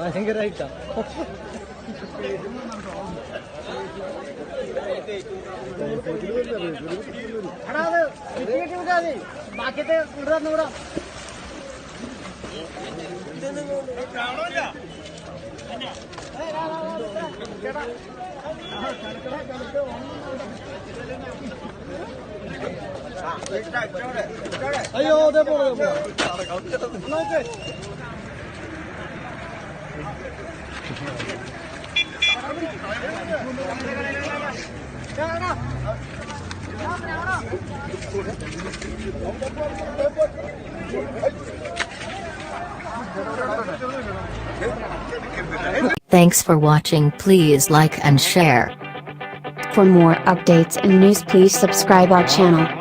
ഭയങ്കരമായിട്ടാ ബാക്കിയത്തെ ഇവിടെ അയ്യോ അതേ പോലെ Thanks for watching. Please like and share. For more updates and news, please subscribe our channel.